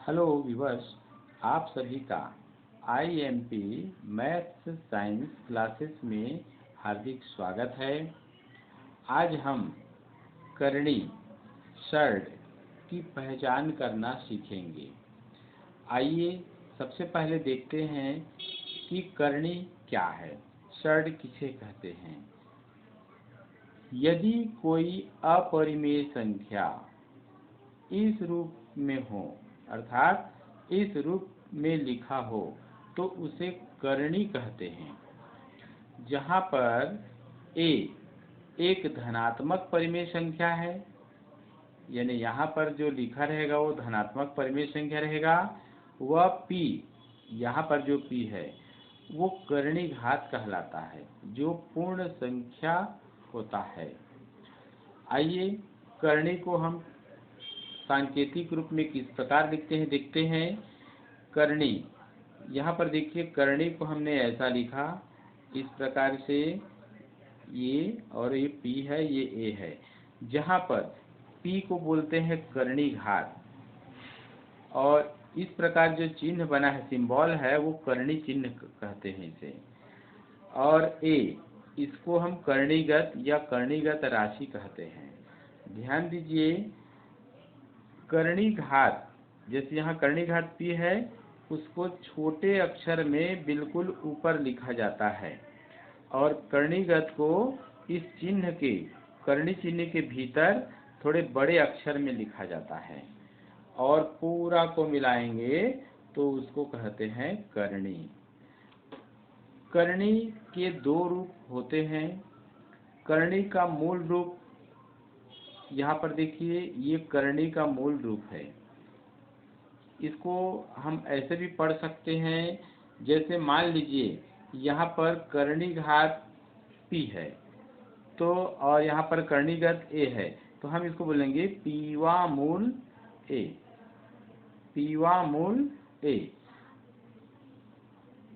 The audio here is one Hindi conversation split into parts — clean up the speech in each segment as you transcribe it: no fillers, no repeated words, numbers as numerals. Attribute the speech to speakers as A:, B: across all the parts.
A: हेलो विवर्स, आप सभी का आईएमपी मैथ्स साइंस क्लासेस में हार्दिक स्वागत है। आज हम करनी शर्ट की पहचान करना सीखेंगे। आइए सबसे पहले देखते हैं कि करनी क्या है, शर्ट किसे कहते हैं। यदि कोई अपरिमेय संख्या इस रूप में हो, अर्थात इस रूप में लिखा हो, तो उसे करणी कहते हैं। जहाँ पर a एक धनात्मक परिमेय संख्या है, यानी यहाँ पर जो लिखा रहेगा वो धनात्मक परिमेय संख्या रहेगा, वह p, यहाँ पर जो p है वो करणी घात कहलाता है, जो पूर्ण संख्या होता है। आइए करणी को हम सांकेतिक रूप में किस प्रकार लिखते हैं देखते हैं। करणी, यहाँ पर देखिए करणी को हमने ऐसा लिखा, इस प्रकार से, ये और ये p है, ये a है। जहाँ पर p को बोलते हैं करणी घात, और इस प्रकार जो चिन्ह बना है, सिंबल है, वो करणी चिन्ह कहते हैं इसे। और a, इसको हम करणीगत या करणीगत राशि कहते हैं। ध्यान दीजिए, करणी घात, जैसे यहाँ करणी घात p है, उसको छोटे अक्षर में बिल्कुल ऊपर लिखा जाता है, और करणीगत को इस चिन्ह के, करणी चिन्ह के भीतर थोड़े बड़े अक्षर में लिखा जाता है, और पूरा को मिलाएंगे तो उसको कहते हैं करणी। करणी के दो रूप होते हैं। करणी का मूल रूप, यहाँ पर देखिए, ये करणी का मूल रूप है। इसको हम ऐसे भी पढ़ सकते हैं, जैसे मान लीजिए यहाँ पर करणी घात p है, तो और यहाँ पर करणीगत a है, तो हम इसको बोलेंगे पीवा मूल a, पीवा मूल a।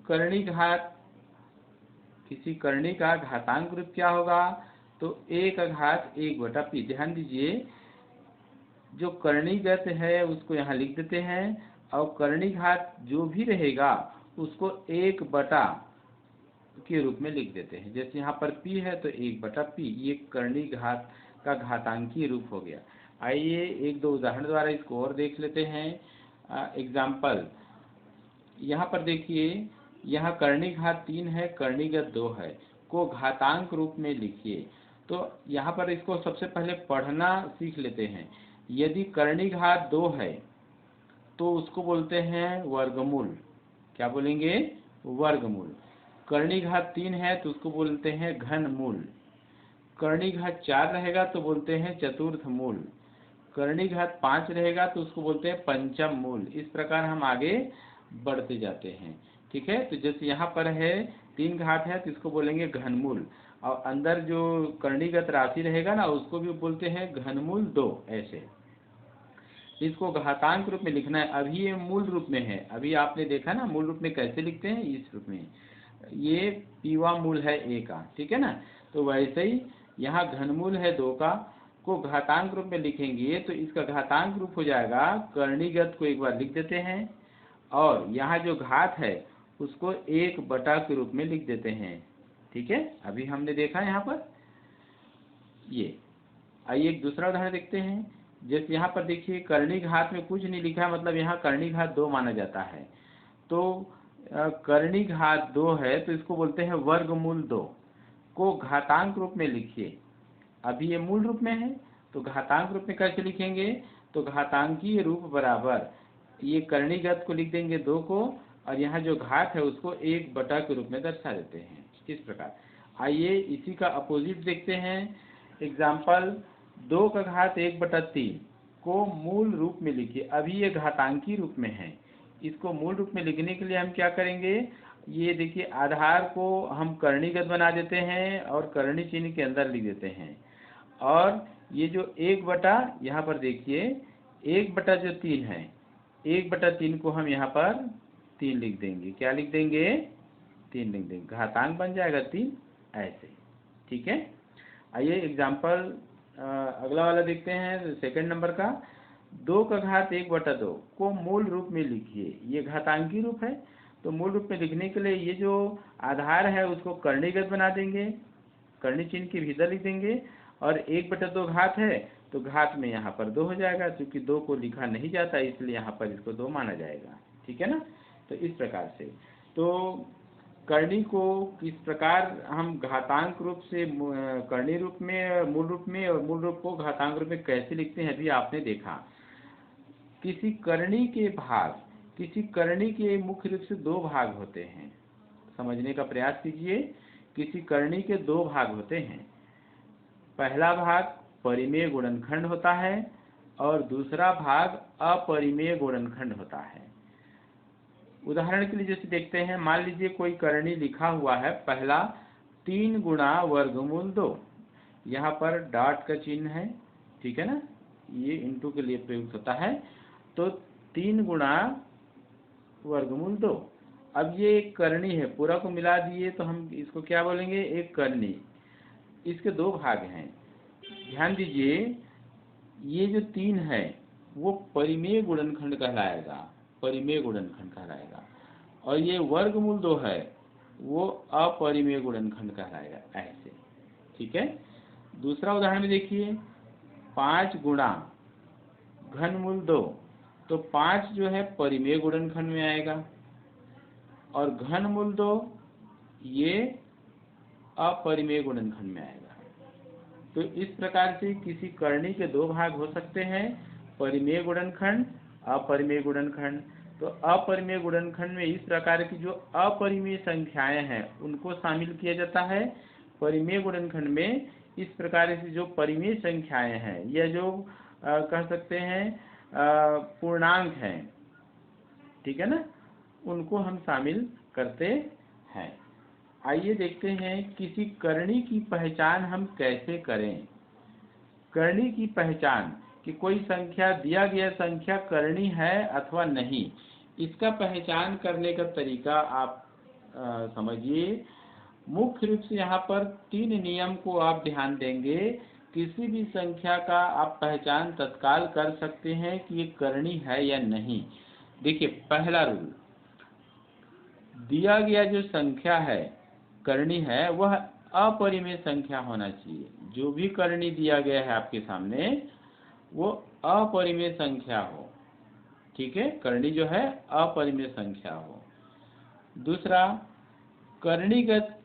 A: करणी घात, किसी करणी का घातांक रूप क्या होगा, तो a का घात 1/p। ध्यान दीजिए, जो करणीगत है उसको यहाँ लिख देते हैं, और करणी घात जो भी रहेगा उसको 1/, के रूप में लिख देते हैं। जैसे यहाँ पर p है तो 1/p, ये करणी घात का घातांकीय रूप हो गया। आइए एक दो उदाहरण द्वारा इसको और देख लेते हैं। एग्जाम्पल, यहाँ पर देखिए, यहाँ करणी घात 3 है, करणीगत 2 है, को घातांक रूप में लिखिए। तो यहाँ पर इसको सबसे पहले पढ़ना सीख लेते हैं। यदि करणी घात 2 है तो उसको बोलते हैं वर्गमूल। क्या बोलेंगे? वर्गमूल। करणी घात 3 है तो उसको बोलते हैं घनमूल। करणी घात 4 रहेगा तो बोलते हैं चतुर्थ मूल। करणी घात 5 रहेगा तो उसको बोलते हैं पंचम मूल। इस प्रकार हम आगे बढ़ते जाते हैं। ठीक है, तो जैसे यहाँ पर है 3 घात है तो इसको बोलेंगे घनमूल, और अंदर जो करणीगत राशि रहेगा ना उसको भी बोलते हैं घनमूल 2। ऐसे इसको घातांक रूप में लिखना है। अभी ये मूल रूप में है, अभी आपने देखा ना मूल रूप में कैसे लिखते हैं, इस रूप में। ये पीवा मूल है a का, ठीक है ना। तो वैसे ही यहाँ घनमूल है 2 का, को घातांक रूप में लिखेंगे तो इसका घातांक रूप हो जाएगा, करणीगत को एक बार लिख देते हैं, और यहाँ जो घात है उसको 1/, के रूप में लिख देते हैं। ठीक है, अभी हमने देखा यहाँ पर ये। आइए एक दूसरा उदाहरण देखते हैं। जैसे यहाँ पर देखिए, करणी घात में कुछ नहीं लिखा है, मतलब यहाँ करणी घात 2 माना जाता है। तो करणी घात 2 है तो इसको बोलते हैं वर्गमूल 2, को घातांक रूप में लिखिए। अभी ये मूल रूप में है तो घातांक रूप में कैसे लिखेंगे, तो घातांकीय रूप बराबर ये करणीगत को लिख देंगे 2 को, और यहाँ जो घात है उसको 1/, के रूप में दर्शा देते हैं। इस प्रकार आइए इसी का अपोजिट देखते हैं। एग्जाम्पल, 2 का घात 1/3 को मूल रूप में लिखिए। अभी ये घातांकी रूप में है, इसको मूल रूप में लिखने के लिए हम क्या करेंगे, ये देखिए आधार को हम करणीगत बना देते हैं और करणी चिन्ह के अंदर लिख देते हैं, और ये जो 1/, यहाँ पर देखिए 1/3 है, 1/3 को हम यहाँ पर 3 लिख देंगे। क्या लिख देंगे? 3 लिख देंगे, घातांक बन जाएगा 3। ऐसे, ठीक है। आइए एग्जाम्पल अगला वाला देखते हैं, सेकंड नंबर का। 2 का घात 1/2 को मूल रूप में लिखिए। ये घातांकी रूप है, तो मूल रूप में लिखने के लिए ये जो आधार है उसको कर्णीगत बना देंगे, कर्णी चिन्ह के भीतर लिख देंगे, और 1/2 घात है तो घात में यहाँ पर 2 हो जाएगा, क्योंकि 2 को लिखा नहीं जाता इसलिए यहाँ पर इसको 2 माना जाएगा। ठीक है ना। तो इस प्रकार से तो कर्णी को किस प्रकार हम घातांक रूप से कर्णी रूप में, मूल रूप में, और मूल रूप को घातांक रूप में कैसे लिखते हैं अभी आपने देखा। किसी करणी के मुख्य रूप से 2 भाग होते हैं, समझने का प्रयास कीजिए। किसी करणी के 2 भाग होते हैं। पहला भाग परिमेय गुणनखंड होता है और दूसरा भाग अपरिमेय गुणनखंड होता है। उदाहरण के लिए जैसे देखते हैं, मान लीजिए कोई करणी लिखा हुआ है, पहला 3 गुणा वर्गमूल 2, यहाँ पर डॉट का चिन्ह है, ठीक है ना, ये इंटू के लिए प्रयुक्त होता है। तो 3 गुणा वर्गमूल 2। अब ये एक करणी है, पूरा को मिला दिए तो हम इसको क्या बोलेंगे, एक करणी। इसके 2 भाग हैं, ध्यान दीजिए। ये जो 3 है वो परिमेय गुणनखंड कहलाएगा, परिमेय गुणनखंड कहलाएगा, और ये वर्गमूल 2 है वो अपरिमेय गुणनखंड कहलाएगा, ऐसे। ठीक है। दूसरा उदाहरण में देखिए, 5 गुणा घनमूल 2, तो 5 जो है परिमेय गुणनखंड में आएगा, और घनमूल 2 ये अपरिमेय गुणनखंड में आएगा। तो इस प्रकार से किसी करणी के 2 भाग हो सकते हैं, परिमेय गुणनखंड, अपरिमेय गुणनखंड। तो अपरिमेय गुणनखंड में इस प्रकार की जो अपरिमेय संख्याएं हैं उनको शामिल किया जाता है। परिमेय गुणनखंड में इस प्रकार से जो परिमेय संख्याएं हैं, या जो कह सकते हैं पूर्णांक हैं, ठीक है ना, उनको हम शामिल करते हैं। आइए देखते हैं किसी करणी की पहचान हम कैसे करें। करणी की पहचान कि कोई संख्या, दिया गया संख्या करणी है अथवा नहीं, इसका पहचान करने का तरीका आप समझिए। मुख्य रूप से यहाँ पर 3 नियम को आप ध्यान देंगे। किसी भी संख्या का आप पहचान तत्काल कर सकते हैं कि ये करणी है या नहीं। देखिए, पहला रूल, दिया गया जो संख्या है करणी है वह अपरिमेय संख्या होना चाहिए। जो भी करणी दिया गया है आपके सामने वो अपरिमेय संख्या हो, ठीक है, करणी जो है अपरिमेय संख्या हो। दूसरा, करणीगत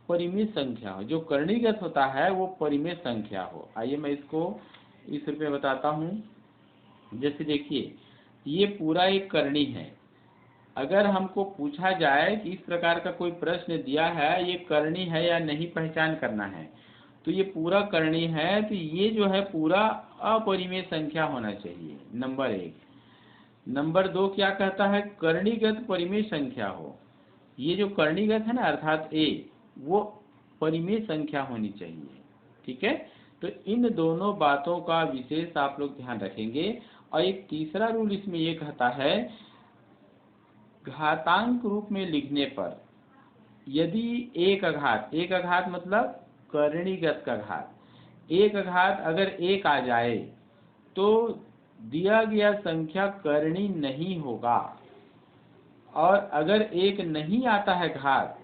A: परिमेय संख्या हो, जो करणीगत होता है वो परिमेय संख्या हो। आइए मैं इसको इस रूप में बताता हूँ। जैसे देखिए, ये पूरा एक करणी है। अगर हमको पूछा जाए कि इस प्रकार का कोई प्रश्न दिया है, ये करणी है या नहीं पहचान करना है, तो ये पूरा करणी है, तो ये जो है पूरा अपरिमेय संख्या होना चाहिए, नंबर 1। नंबर 2 क्या कहता है, करणीगत परिमेय संख्या हो। ये जो करणीगत है ना, अर्थात ए, वो परिमेय संख्या होनी चाहिए। ठीक है। तो इन दोनों बातों का विशेष आप लोग ध्यान रखेंगे। और एक तीसरा रूल इसमें ये कहता है, घातांक रूप में लिखने पर यदि एक आघात मतलब करणीगत का घात, एक आघात अगर 1 आ जाए तो दिया गया संख्या करणी नहीं होगा, और अगर 1 नहीं आता है घात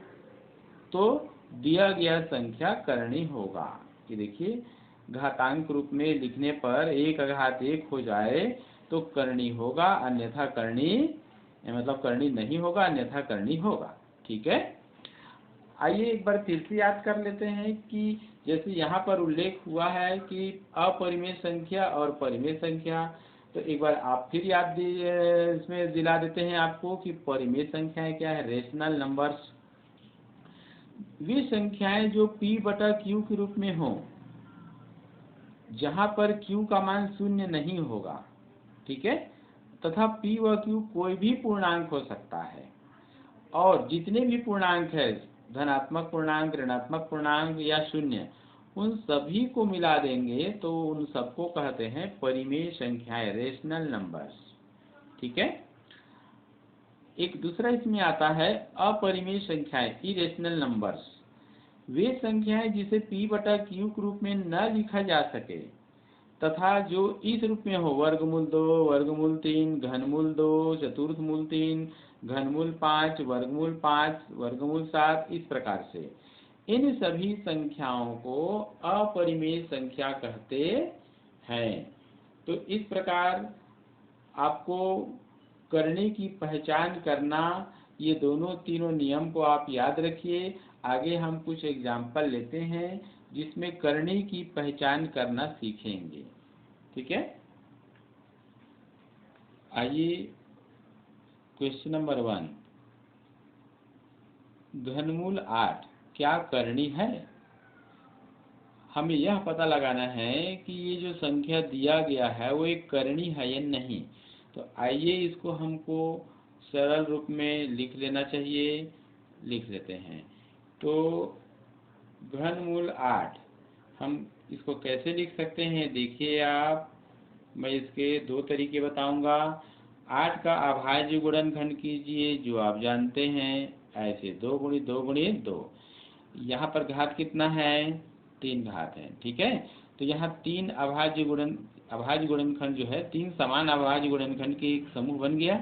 A: तो दिया गया संख्या करणी होगा। कि देखिए, घातांक रूप में लिखने पर 1 आघात 1 हो जाए तो करणी होगा, अन्यथा करणी मतलब करणी नहीं होगा, अन्यथा करणी होगा। ठीक है। आइए एक बार फिर से याद कर लेते हैं कि जैसे यहाँ पर उल्लेख हुआ है कि अपरिमेय संख्या और परिमेय संख्या, तो एक बार आप फिर याद इसमें दिला देते हैं आपको कि परिमेय संख्याएं क्या है, रेशनल नंबर्स। वे संख्याएं जो p/q के रूप में हो, जहां पर q का मान 0 नहीं होगा, ठीक है, तथा p व q कोई भी पूर्णांक हो सकता है। और जितने भी पूर्णांक है, धनात्मक पूर्णांक, ऋणात्मक पूर्णांक या 0, उन सभी को मिला देंगे तो उन सबको कहते हैं परिमेय संख्याएं, रेशनल नंबर्स। ठीक है। एक दूसरा इसमें आता है अपरिमेय संख्याएं, इरेशनल नंबर्स। वे संख्याएं जिसे p/q के रूप में न लिखा जा सके, तथा जो इस रूप में हो वर्गमूल 2, वर्गमूल 3, घनमूल 2, चतुर्थमूल 3, घनमूल 5, वर्गमूल 5, वर्गमूल 7, इस प्रकार से इन सभी संख्याओं को अपरिमेय संख्या कहते हैं। तो इस प्रकार आपको करनी की पहचान करना, ये दोनों तीनों नियम को आप याद रखिए। आगे हम कुछ एग्जाम्पल लेते हैं जिसमें करनी की पहचान करना सीखेंगे। ठीक है, आइए क्वेश्चन नंबर 1, घनमूल 8 क्या करनी है? हमें यह पता लगाना है कि ये जो संख्या दिया गया है वो एक करनी है या नहीं। तो आइए इसको हमको सरल रूप में लिख लेना चाहिए। लिख लेते हैं। तो घनमूल 8 हम इसको कैसे लिख सकते हैं? देखिए आप, मैं इसके दो तरीके बताऊंगा। 8 का अभाज्य गुणनखंड कीजिए जो आप जानते हैं, ऐसे 2 गुणित 2 गुणित 2। यहाँ पर घात कितना है? 3 घात है। ठीक है, तो यहाँ 3 अभाज्य गुणनखंड जो है, 3 समान अभाज्य गुणनखंड के एक समूह बन गया।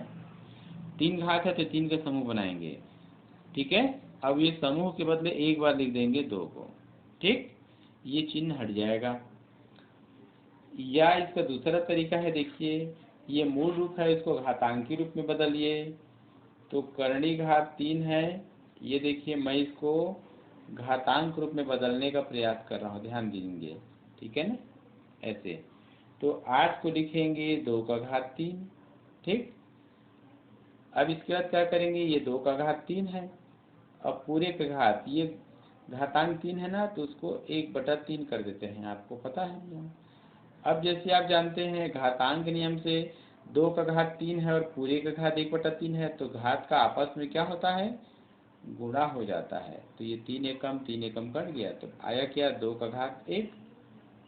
A: 3 घात है तो 3 का समूह बनाएंगे। ठीक है, अब ये समूह के बदले एक बार लिख देंगे 2 को। ठीक, ये चिन्ह हट जाएगा। या इसका दूसरा तरीका है, देखिए ये मूल रूप है, इसको घातांकी रूप में बदलिए। तो करणी घात 3 है, ये देखिए मैं इसको घातांक रूप में बदलने का प्रयास कर रहा हूँ, ध्यान देंगे। ठीक है ना, ऐसे। तो 8 को लिखेंगे 2 का घात 3। ठीक, अब इसके बाद क्या करेंगे? ये 2 का घात 3 है, अब पूरे का घात, ये घातांक 3 है ना, तो उसको 1/3 कर देते हैं, आपको पता है नियम। अब जैसे आप जानते हैं घातांक नियम से 2 का घात 3 है और पूरे का घात 1/3 है, तो घात का आपस में क्या होता है? गुणा हो जाता है। तो ये 3 एकम कट गया, तो आया क्या? 2 का घात 1।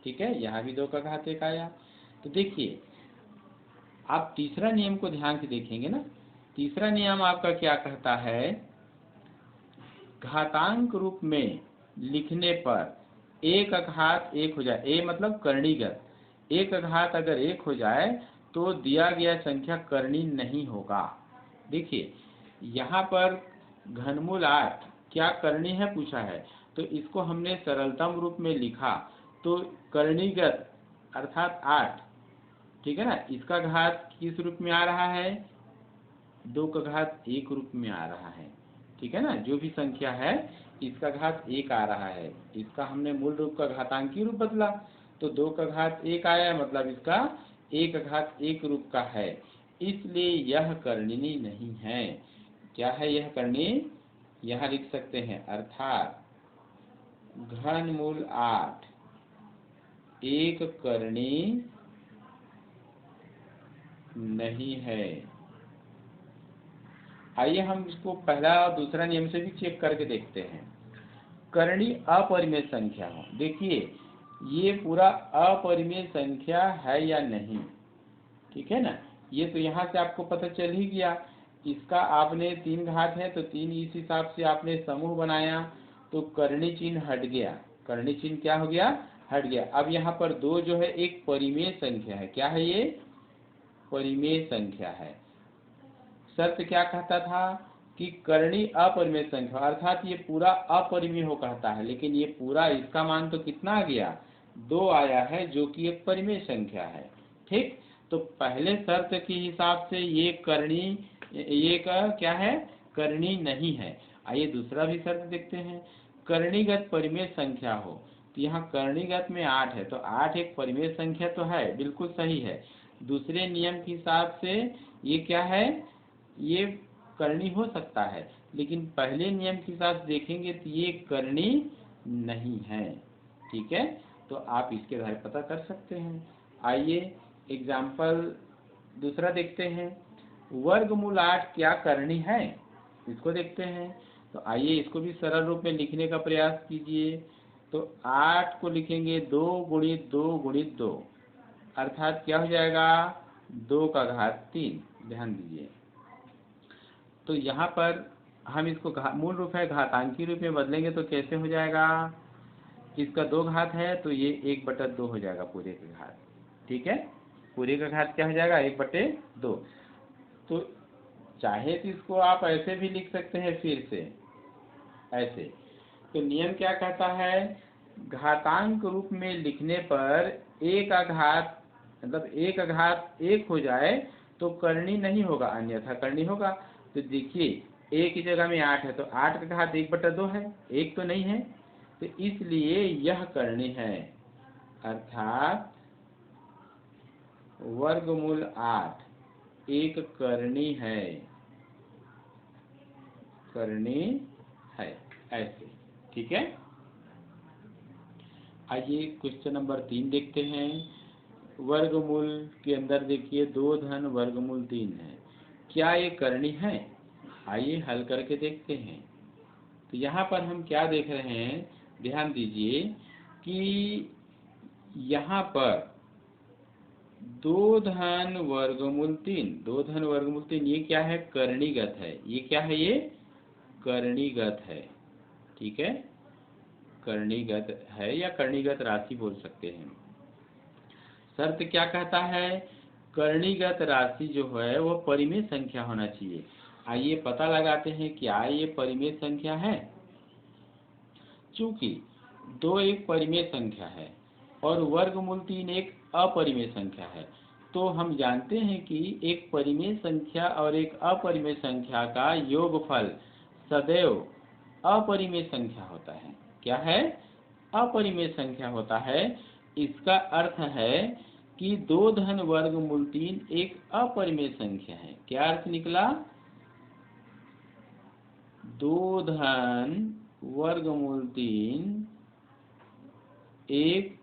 A: ठीक है, यहाँ भी 2 का घात 1 आया। तो देखिए आप तीसरा नियम को ध्यान से देखेंगे ना। तीसरा नियम आपका क्या कहता है? घातांक रूप में लिखने पर एक घात 1 हो जाए, ए मतलब करणीगत, एक घात अगर 1 हो जाए तो दिया गया संख्या करणी नहीं होगा। देखिए यहाँ पर घनमूल 8 क्या करणी है पूछा है, तो इसको हमने सरलतम रूप में लिखा तो करणीगत अर्थात 8। ठीक है ना, इसका घात किस रूप में आ रहा है? 2 का घात 1 रूप में आ रहा है। ठीक है ना, जो भी संख्या है इसका घात 1 आ रहा है, इसका हमने मूल रूप का घातांकी रूप बदला तो 2 का घात 1 आया, मतलब इसका 1 घात 1 रूप का है, इसलिए यह कर्णिनी नहीं है। क्या है यह करणी? यहाँ लिख सकते हैं, अर्थात घनमूल 8 एक करणी नहीं है। आइए हम इसको पहला और दूसरा नियम से भी चेक करके देखते हैं। करणी अपरिमेय संख्या हो, देखिए ये पूरा अपरिमेय संख्या है या नहीं। ठीक है ना, ये तो यहाँ से आपको पता चल ही गया। इसका आपने 3 घात है तो 3 इस हिसाब से आपने समूह बनाया तो करणी चिन्ह हट गया। करणी चिन्ह क्या हो गया? हट गया। अब यहाँ पर 2 जो है एक परिमेय संख्या है। क्या है ये? परिमेय संख्या है। शर्त क्या कहता था कि करणी अपरिमेय संख्या, अर्थात ये पूरा अपरिमेय हो कहता है, लेकिन ये पूरा इसका मान तो कितना आ गया? 2 आया है, जो कि एक परिमेय संख्या है। ठीक, तो पहले शर्त के हिसाब से ये करणी, ये का क्या है? करणी नहीं है। आइए दूसरा भी शर्त देखते हैं। करणीगत परिमेय संख्या हो, तो यहाँ करणीगत में 8 है, तो 8 एक परिमेय संख्या तो है, बिल्कुल सही है। दूसरे नियम के हिसाब से ये क्या है? ये करणी हो सकता है, लेकिन पहले नियम के साथ देखेंगे तो ये करणी नहीं है। ठीक है, तो आप इसके बारे में पता कर सकते हैं। आइए एग्जाम्पल दूसरा देखते हैं। वर्गमूल 8 क्या करणी है, इसको देखते हैं। तो आइए इसको भी सरल रूप में लिखने का प्रयास कीजिए। तो 8 को लिखेंगे 2 गुणित 2 गुणित 2, अर्थात क्या हो जाएगा? 2 का घात 3। ध्यान दीजिए, तो यहाँ पर हम इसको मूल रूप है घातांकी रूप में बदलेंगे तो कैसे हो जाएगा? इसका 2 घात है तो ये 1/2 हो जाएगा पूरे के घात। ठीक है, पूरे का घात क्या हो जाएगा 1/2। तो चाहे तो इसको आप ऐसे भी लिख सकते हैं, फिर से ऐसे। तो नियम क्या कहता है, घातांक रूप में लिखने पर एक आघात मतलब एक आघात एक हो जाए तो करनी नहीं होगा, अन्यथा करनी होगा। तो देखिए एक की जगह में 8 है तो 8 का घात 1/2 है, एक तो नहीं है, तो इसलिए यह करनी है, अर्थात वर्गमूल 8 एक करनी है, करनी है, ऐसे। ठीक है, आइए क्वेश्चन नंबर 3 देखते हैं। वर्गमूल के अंदर देखिए 2 धन वर्गमूल 3 है, क्या ये करनी है? आइए हल करके देखते हैं। तो यहाँ पर हम क्या देख रहे हैं, ध्यान दीजिए कि यहाँ पर 2 धन वर्गमूल 3, 2 धन वर्गमूल 3 ये क्या है, करणीगत है। ये क्या है, ये करणीगत है। ठीक है, करणीगत है या करणीगत राशि बोल सकते हैं। शर्त क्या कहता है, करणीगत राशि जो है वो परिमेय संख्या होना चाहिए। आइए पता लगाते हैं क्या ये परिमेय संख्या है। चूंकि 2 एक परिमेय संख्या है और वर्गमूल 3 एक अपरिमेय संख्या है, तो हम जानते हैं कि एक परिमेय संख्या और एक अपरिमेय संख्या का योगफल सदैव अपरिमेय संख्या होता है। क्या है, अपरिमेय संख्या होता है। इसका अर्थ है कि 2 धन वर्गमूल 3 एक अपरिमेय संख्या है। क्या अर्थ निकला, 2 धन वर्गमूल 3 एक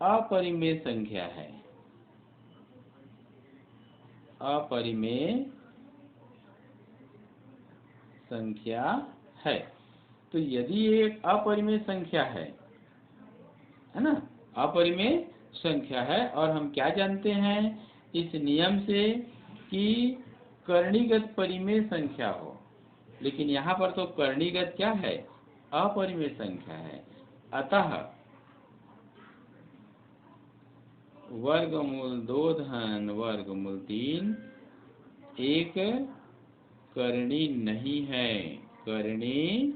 A: अपरिमेय संख्या है, अपरिमेय संख्या है। तो यदि ये एक अपरिमेय संख्या है ना, अपरिमेय संख्या है, और हम क्या जानते हैं इस नियम से कि करणीगत परिमेय संख्या हो, लेकिन यहाँ पर तो करणीगत क्या है, अपरिमेय संख्या है। अतः वर्गमूल 2 धन वर्गमूल 3 एक करनी नहीं है, करनी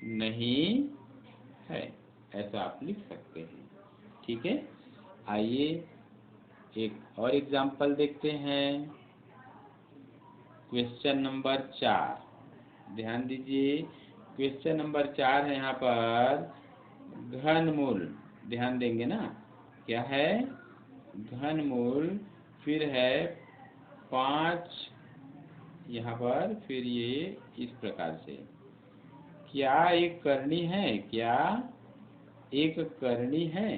A: नहीं है, ऐसा आप लिख सकते हैं। ठीक है, आइए एक और एग्जाम्पल देखते हैं। क्वेश्चन नंबर 4, ध्यान दीजिए क्वेश्चन नंबर 4 है यहाँ पर घनमूल, ध्यान देंगे ना, क्या है, घनमूल, फिर है 5 यहाँ पर, फिर ये इस प्रकार से, क्या एक करनी है, क्या एक करनी है?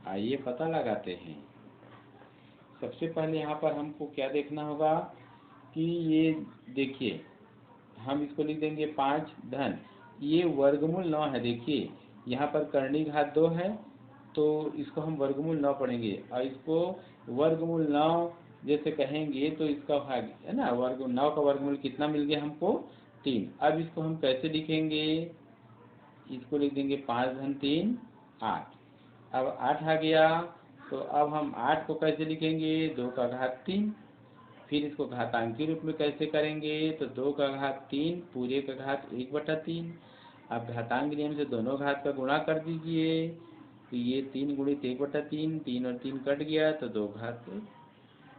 A: आइए पता लगाते हैं। सबसे पहले यहाँ पर हमको क्या देखना होगा कि ये देखिए हम इसको लिख देंगे 5 धन, ये वर्गमूल 9 है। देखिए यहाँ पर करनी घात 2 है तो इसको हम वर्गमूल 9 पढ़ेंगे, और इसको वर्गमूल 9 जैसे कहेंगे तो इसका भाग है ना, वर्ग 9 का वर्गमूल कितना मिल गया हमको, 3। अब इसको हम कैसे लिखेंगे, इसको लिख देंगे 5 धन 3 8। अब 8 आ गया, तो अब हम 8 को कैसे लिखेंगे, 2 का घात 3। फिर इसको घातांकी रूप में कैसे करेंगे, तो 2 का घात 3 पूरे का घात 1/3। अब घातांक नियम से दोनों घात का गुणा कर दीजिए, तो ये 3 गुणित 1/3, 3 और 3 कट गया तो 2 घात।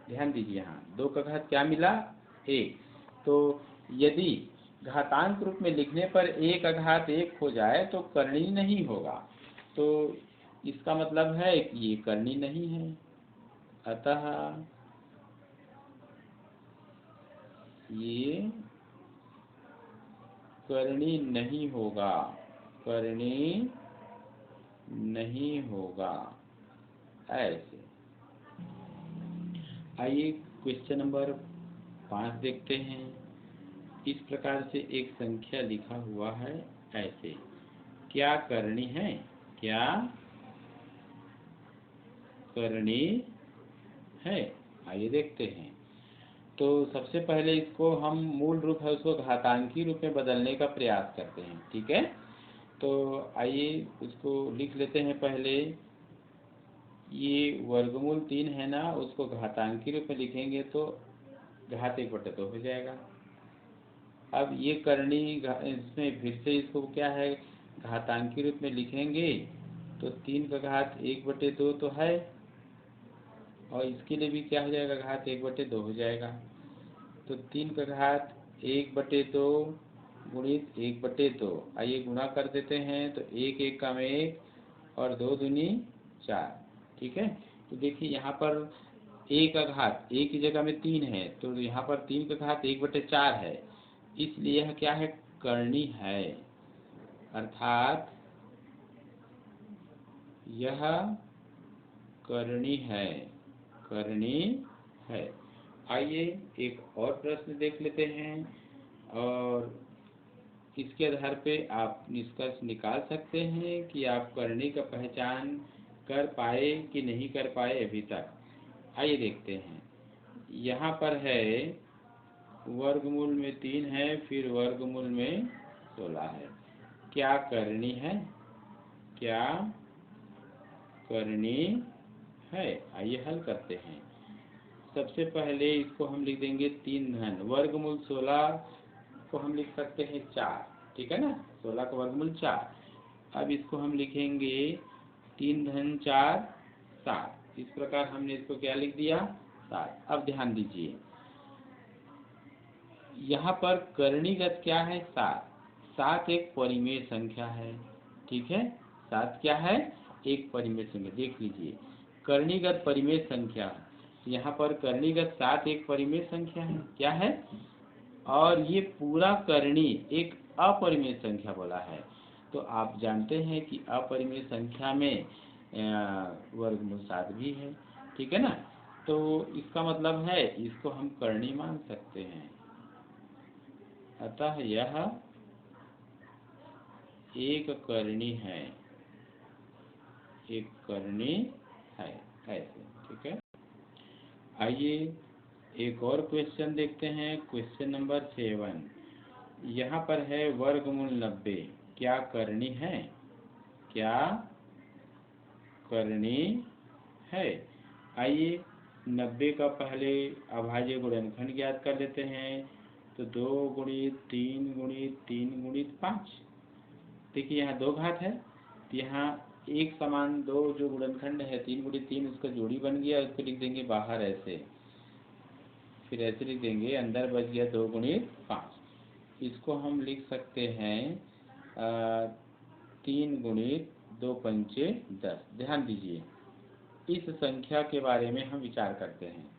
A: ध्यान दीजिए यहाँ 2 का घात क्या मिला, 1। तो यदि घातांक रूप में लिखने पर 1 का घात 1 हो जाए तो करनी नहीं होगा, तो इसका मतलब है कि ये करनी नहीं है। अतः ये करनी नहीं होगा, करनी नहीं होगा, ऐसे। आइए क्वेश्चन नंबर 5 देखते हैं। इस प्रकार से एक संख्या लिखा हुआ है ऐसे, क्या करनी है, क्या करनी है? आइए देखते हैं। तो सबसे पहले इसको हम मूल रूप है उसको घातांकी रूप में बदलने का प्रयास करते हैं। ठीक है, तो आइए उसको लिख लेते हैं पहले। ये वर्गमूल 3 है ना, उसको घातांकी रूप में लिखेंगे तो घात 1/2 हो जाएगा। अब ये करनी इसमें फिर से इसको क्या है, घातांकी रूप में लिखेंगे तो 3 का घात 1/2 तो है, और इसके लिए भी क्या हो जाएगा, घात 1/2 हो जाएगा। तो 3 का घात 1/2 गुणित 1/2, आइए गुणा कर देते हैं तो 1 1 का 1 और 2 दूनी 4, ठीक है। तो देखिए यहाँ पर 1 का घात 1 की जगह में 3 है, तो यहाँ पर 3 का घात 1/4 है, इसलिए यह क्या है, करनी है, अर्थात यह करनी है, करनी है। आइए एक और प्रश्न देख लेते हैं, और इसके आधार पे आप निष्कर्ष निकाल सकते हैं कि आप करनी का पहचान कर पाए कि नहीं कर पाए अभी तक। आइए देखते हैं, यहाँ पर है वर्गमूल में 3 है, फिर वर्गमूल में 16 है, क्या करनी है, क्या करनी है। आइए हल करते हैं। सबसे पहले इसको हम लिख देंगे 3 धन वर्गमूल 16 को हम लिख सकते हैं 4, ठीक है ना, 16 का वर्गमूल 4। अब इसको हम लिखेंगे 3 धन 4 7, इस प्रकार हमने इसको क्या लिख दिया, 7। अब ध्यान दीजिए, यहाँ पर करणीगत क्या है, 7। 7 एक परिमेय संख्या है, ठीक है, 7 क्या है, एक परिमेय संख्या। देख लीजिए, करणीगत परिमेय संख्या, यहाँ पर करणीगत 7 एक परिमेय संख्या है, क्या है, और ये पूरा करणी एक अपरिमेय संख्या बोला है। तो आप जानते हैं कि अपरिमेय संख्या में वर्गमूल 7 भी है, ठीक है ना। तो इसका मतलब है इसको हम करणी मान सकते हैं, अतः यह एक करणी है, एक करणी है, ऐसे, ठीक है। आइए एक और क्वेश्चन देखते हैं, क्वेश्चन नंबर 7। यहाँ पर है वर्गमूल 90, क्या करनी है, क्या करनी है। आइए 90 का पहले अभाज्य गुणनखंड ज्ञात कर लेते हैं, तो 2 गुणित 3 गुणित 3 गुणित 5। देखिए यहाँ 2 घात है, तो यहाँ एक समान 2 जो गुणनखंड है 3 गुणित 3, उसका जोड़ी बन गया, उसको लिख देंगे बाहर ऐसे, फिर ऐसे लिख देंगे, अंदर बच गया 2 गुणित 5। इसको हम लिख सकते हैं 3 गुणित 2 पंचे 10। ध्यान दीजिए, इस संख्या के बारे में हम विचार करते हैं।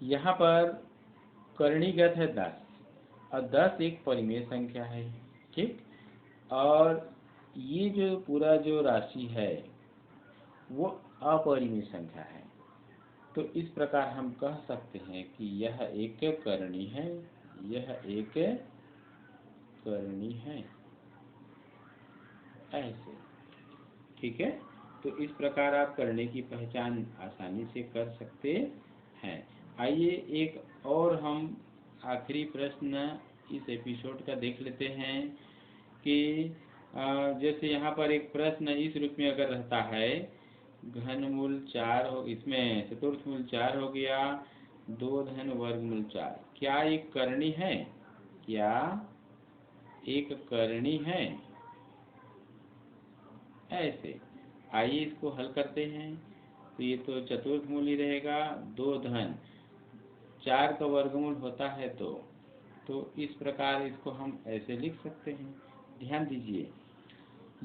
A: यहाँ पर करणीगत है 10, और 10 एक परिमेय संख्या है, ठीक, और ये जो पूरा जो राशि है वो अपरिमेय संख्या है। तो इस प्रकार हम कह सकते हैं कि यह एक करणी है, यह एक करणी है, ऐसे, ठीक है। तो इस प्रकार आप करने की पहचान आसानी से कर सकते हैं। आइए एक और हम आखिरी प्रश्न इस एपिसोड का देख लेते हैं कि जैसे यहाँ पर एक प्रश्न इस रूप में अगर रहता है, घनमूल 4 हो, इसमें चतुर्थ मूल 4 हो गया, 2 धन वर्गमूल 4, क्या एक करणी है, क्या एक करणी है, ऐसे। आइए इसको हल करते हैं। तो ये तो चतुर्थ मूल ही रहेगा, 2 धन 4 का वर्गमूल होता है, तो इस प्रकार इसको हम ऐसे लिख सकते हैं। ध्यान दीजिए,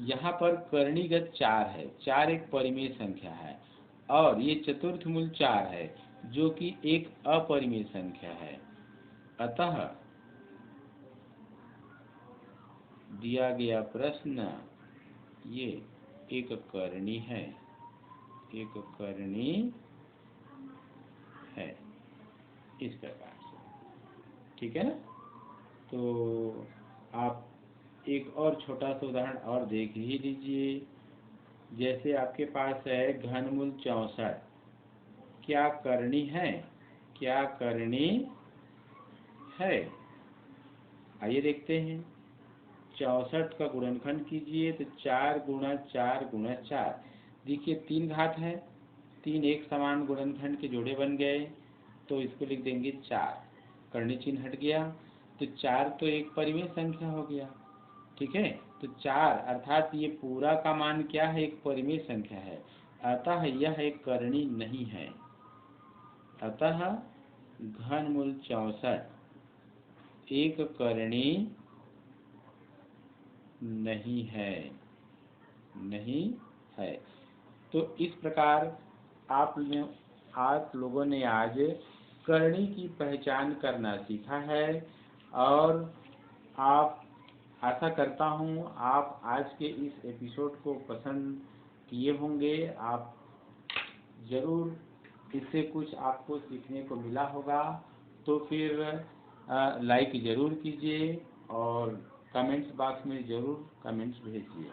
A: यहाँ पर करणीगत 4 है, 4 एक परिमेय संख्या है, और ये चतुर्थ मूल 4 है जो कि एक अपरिमेय संख्या है। अतः दिया गया प्रश्न ये एक करणी है, एक करणी है, इस प्रकार से, ठीक है ना। तो आप एक और छोटा सा उदाहरण और देख ही लीजिए। जैसे आपके पास है घनमूल 64, क्या करणी है, क्या करणी है। आइए देखते हैं, 64 का गुणनखंड कीजिए तो 4 गुणा 4 गुणा 4, देखिए 3 घात है, 3 एक समान गुणनखंड के जोड़े बन गए, तो इसको लिख देंगे 4। कर्ण चिन्ह हट गया, तो 4 तो एक परिमेय संख्या हो गया, ठीक है। तो 4 अर्थात ये पूरा का मान क्या है, एक परिमेय संख्या है, अतः यह एक करणी नहीं है। अतः घनमूल 64 एक करणी नहीं है, नहीं है। तो इस प्रकार आप लोगों ने आज करणी की पहचान करना सीखा है, और आप आशा करता हूँ आप आज के इस एपिसोड को पसंद किए होंगे। आप ज़रूर इससे कुछ आपको सीखने को मिला होगा, तो फिर लाइक ज़रूर कीजिए और कमेंट्स बॉक्स में ज़रूर कमेंट्स भेजिए।